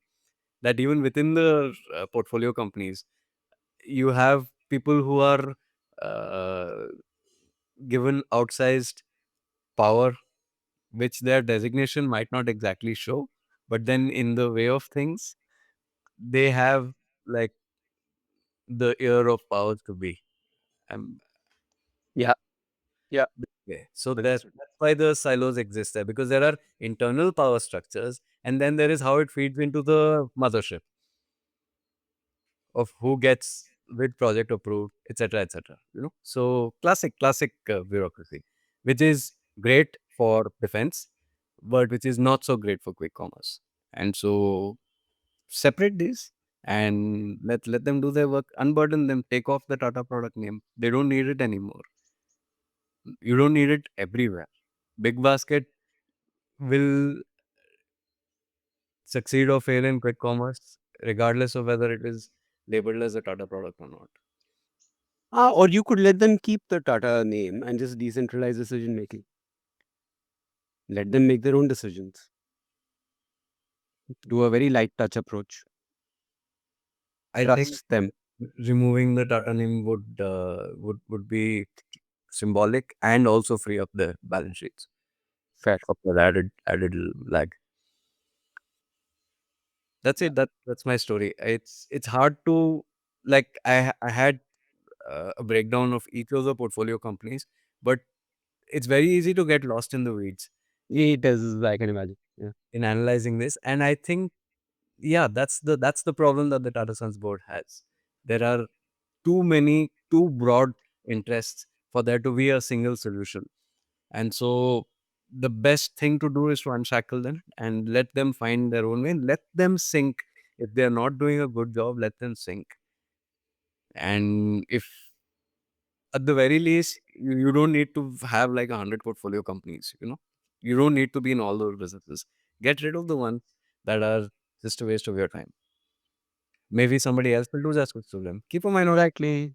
That even within the portfolio companies, you have people who are uh, given outsized power, which their designation might not exactly show, but then in the way of things, they have like the ear of powers to be. Um, Yeah. Yeah. okay. So Understood. that's why the silos exist there, because there are internal power structures, and then there is how it feeds into the mothership. of who gets which project approved, etc., etc. So classic bureaucracy, which is great for defense, but which is not so great for quick commerce. And so separate these and let them do their work, unburden them, take off the Tata product name. They don't need it anymore. You don't need it everywhere. Big basket will succeed or fail in quick commerce, regardless of whether it is labeled as a Tata product or not. Or you could let them keep the Tata name and just decentralize decision making. Let them make their own decisions. Do a very light touch approach. I think Trust them. removing the Tata name would be symbolic and also free up the balance sheets Fair. of that added lag. That's it. That's my story. It's hard to like I had a breakdown of each of the portfolio companies, but it's very easy to get lost in the weeds It is, I can imagine. Yeah. in analyzing this. And I think, yeah, that's the problem that the Tata Sons board has. There are too broad interests for there to be a single solution. And so the best thing to do is to unshackle them and let them find their own way. Let them sink. If they're not doing a good job, let them sink. And if at the very least, you don't need to have like 100 portfolio companies. You don't need to be in all those businesses. Get rid of the ones that are just a waste of your time. Maybe somebody else will do just with them. Exactly.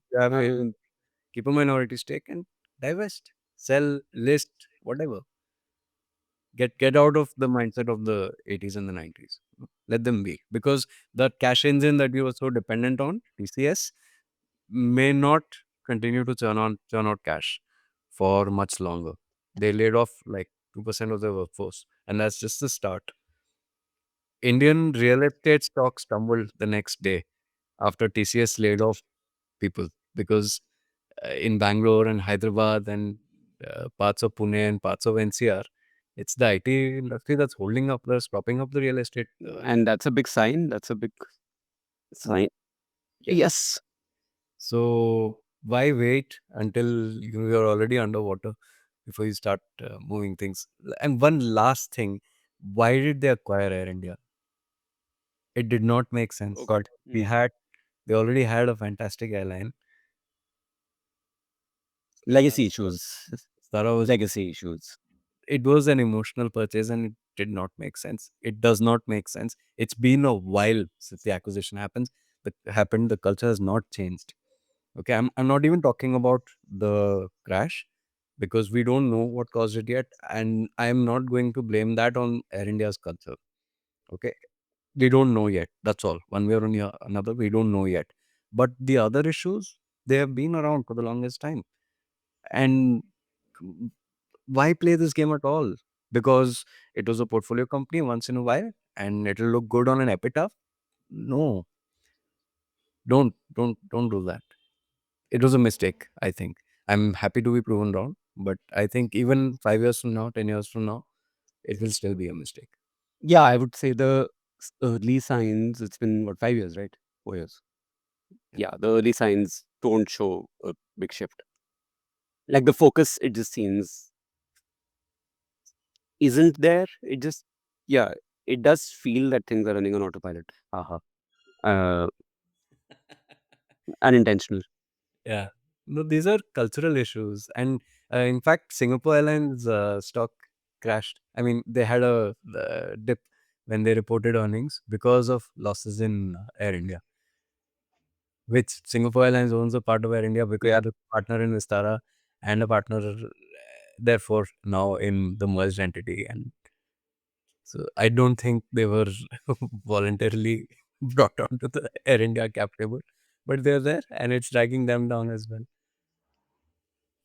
Keep a minority stake and divest, sell, list, whatever. Get out of the mindset of the 80s and the 90s. Let them be. Because the cash engine that you were so dependent on, TCS, may not continue to churn out cash for much longer. They laid off like 2% of their workforce. And that's just the start. Indian real estate stocks tumbled the next day after TCS laid off people because in Bangalore and Hyderabad and parts of Pune and parts of NCR, it's the IT industry that's propping up the real estate. And that's a big sign. That's a big sign. Yeah. Yes. So why wait until you're already underwater before you start moving things? And one last thing, why did they acquire Air India? It did not make Oh, sense. God. They already had a fantastic airline. Legacy issues. Tara was Legacy issues. It was an emotional purchase and it did not make sense. It does not make sense. It's been a while since the acquisition happened. The culture has not changed. Okay, I'm not even talking about the crash because we don't know what caused it yet, and I'm not going to blame that on Air India's culture. Okay, we don't know yet. That's all. One way or another, we don't know yet. But the other issues, they have been around for the longest time, and why play this game at all? Because it was a portfolio company once in a while and it'll look good on an epitaph? No, don't do that. It was a mistake, I think. I'm happy to be proven wrong, but I think even 5 years from now, 10 years from now, it will still be a mistake. Yeah, I would say the early signs, it's been what, 5 years, right? 4 years. Yeah, the early signs don't show a big shift. Like the focus, it just seems isn't there. It just, yeah, it does feel that things are running on autopilot. Haha. Uh, Unintentional. Yeah. No, these are cultural issues. And in fact, Singapore Airlines stock crashed. I mean, they had a dip when they reported earnings because of losses in Air India, which Singapore Airlines owns a part of Air India because Yeah. they're a partner in Vistara and a partner, therefore, now in the merged entity. And so I don't think they were voluntarily brought onto the Air India cap table, but they're there and it's dragging them down as well.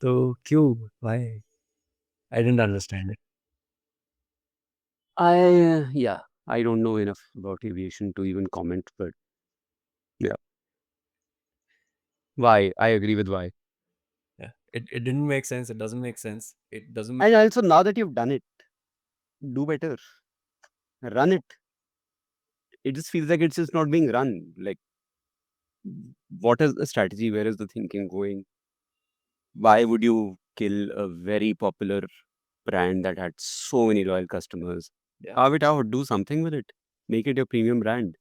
So, Q, why? I didn't understand it. Yeah, I don't know enough about aviation to even comment, but yeah, why? I agree with why. Yeah. It didn't make sense. It doesn't make sense. It doesn't make And also, now that you've done it, do better. Run it. It just feels like it's just not being run. Like, what is the strategy? Where is the thinking going? Why would you kill a very popular brand that had so many loyal customers? Yeah. Carve it out, do something with it, make it your premium brand.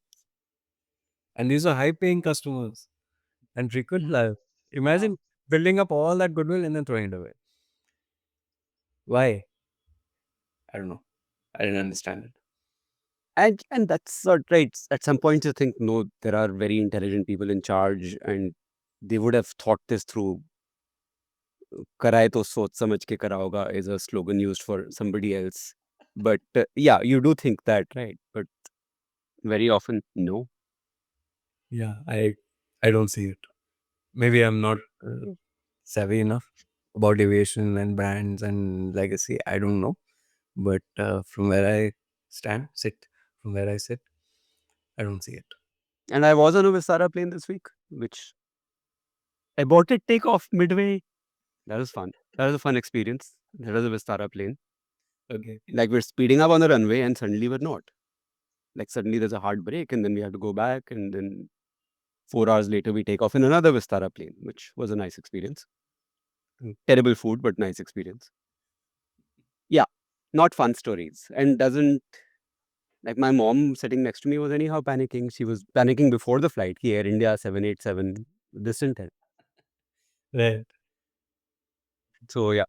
And these are high paying customers and frequent life. Imagine building up all that goodwill and then throwing it away. Why? I don't know. I didn't understand it. And that's not right. At some point, you think, no, there are very intelligent people in charge, and they would have thought this through. "कराए तो सोच समझ के करा होगा" is a slogan used for somebody else. But yeah, you do think that, right? But very often, no. Yeah, I don't see it. Maybe I'm not savvy enough about aviation and brands and legacy. I don't know. But from where I from where I sit, I don't see it. And I was on a Vistara plane this week, which I bought it take off midway. That was fun. That was a fun experience. That was a Vistara plane. Okay. Like we're speeding up on the runway, and suddenly we're not. Like suddenly there's a hard break, and then we have to go back, and then 4 hours later we take off in another Vistara plane, which was a nice experience. Terrible food, but nice experience. Yeah, not fun stories, and doesn't like my mom sitting next to me was anyhow panicking. She was panicking before the flight. Ki Air India 787 distant hai. Right. So yeah,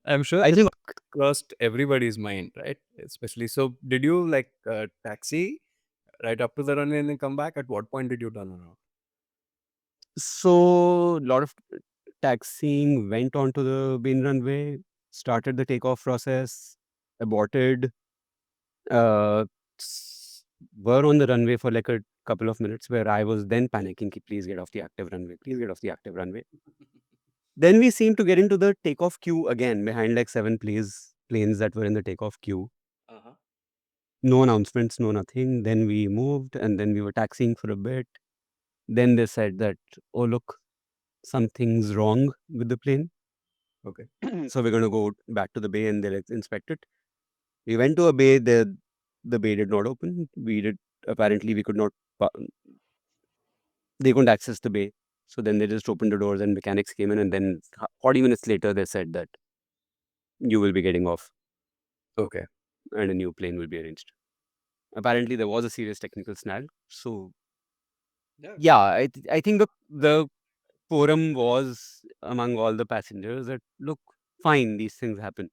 I'm sure I this think crossed everybody's mind, right? Especially so. Did you like taxi right up to the runway and then come back? At what point did you turn around? so. A lot of taxiing went onto the main runway, started the takeoff process, aborted. Uh, s- were on the runway for like a couple of minutes, where I was then panicking, ki, please get off the active runway, please get off the active runway. Then we seemed to get into the takeoff queue again behind like seven planes that were in the takeoff queue. Uh-huh. No announcements, no nothing. Then we moved and then we were taxiing for a bit. Then they said that, oh, look, something's wrong with the plane. Okay. So we're going to go back to the bay and they'll inspect it. We went to a bay, the bay did not open. Apparently, we could not, they couldn't access the bay. So then they just opened the doors and mechanics came in. And then 40 minutes later, they said that you will be getting off Okay. and a new plane will be arranged. Apparently, there was a serious technical snag. So, Yeah. yeah, I think the forum was among all the passengers that, look, fine, these things happen.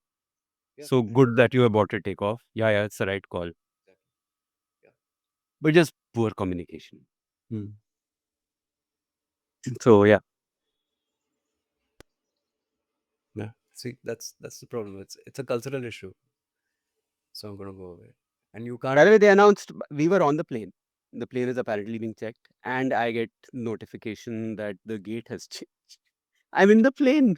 Yeah. So good that you aborted takeoff. Yeah, it's the right call. Exactly. Yeah. But just poor communication. Hmm. So, yeah. Yeah. See, that's the problem. It's a cultural issue. So I'm gonna go away. And you can't. By the way, they announced we were on the plane. The plane is apparently being checked, and I get notification that the gate has changed. I'm in the plane.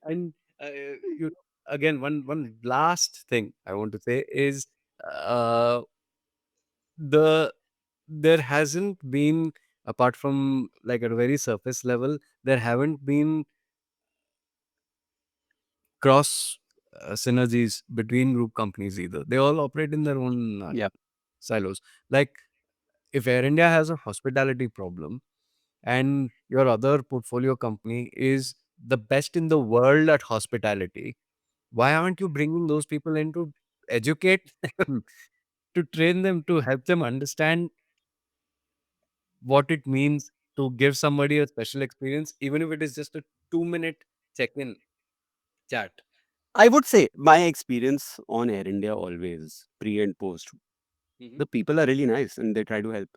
And you again, one last thing I want to say is uh, the there hasn't been, apart from like at a very surface level, there haven't been cross synergies between group companies either. They all operate in their own Yeah. silos. Like if Air India has a hospitality problem and your other portfolio company is the best in the world at hospitality, why aren't you bringing those people in to educate them, to train them, to help them understand what it means to give somebody a special experience, even if it is just a 2 minute check in chat? I would say my experience on Air India always, pre and post, Mhm. the people are really nice and they try to help.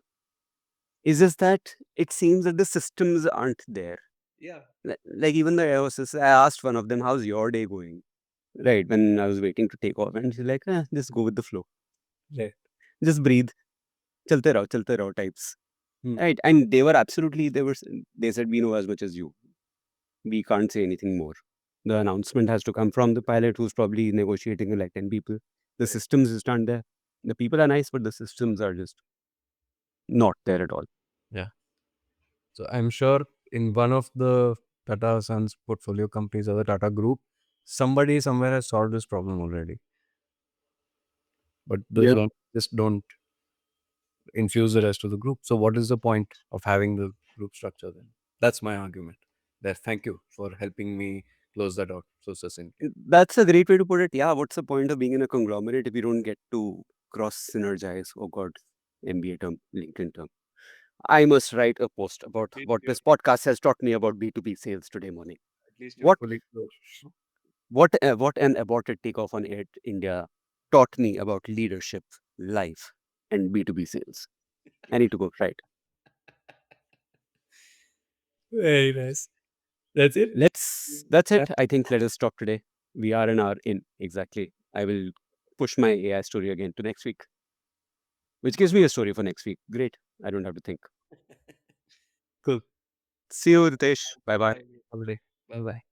It's just that it seems that the systems aren't there. Yeah. Like even the air hostess, I asked one of them, how's your day going? Right, when I was waiting to take off, and she's like, just go with the flow. Right. Just breathe. Chalte raho types. Hmm. Right. And they were absolutely, they said, we know as much as you. We can't say anything more. The announcement has to come from the pilot who's probably negotiating with like 10 people. The Correct. systems just aren't there. The people are nice, but the systems are just not there at all. Yeah. So I'm sure in one of the Tata Sons portfolio companies or the Tata Group, somebody somewhere has solved this problem already. But those Yep. don't just don't infuse the rest of the group. So what is the point of having the group structure then? That's my argument. There. Thank you for helping me close that out so succinctly. That's a great way to put it. Yeah, what's the point of being in a conglomerate if you don't get to cross synergize? Oh God, MBA term, LinkedIn term. I must write a post about At least what you're, this podcast has taught me about B2B sales today morning. at least you're What fully closed. what an aborted takeoff on Air India taught me about leadership, life, and B2B sales. I need to go, right? Very nice. That's it. That's Yeah. it. I think let us stop today. We are an hour in, exactly. I will push my AI story again to next week, which gives me a story for next week. Great. I don't have to think. Cool. See you, Ritesh. Bye bye. Bye. Have a day. Bye bye.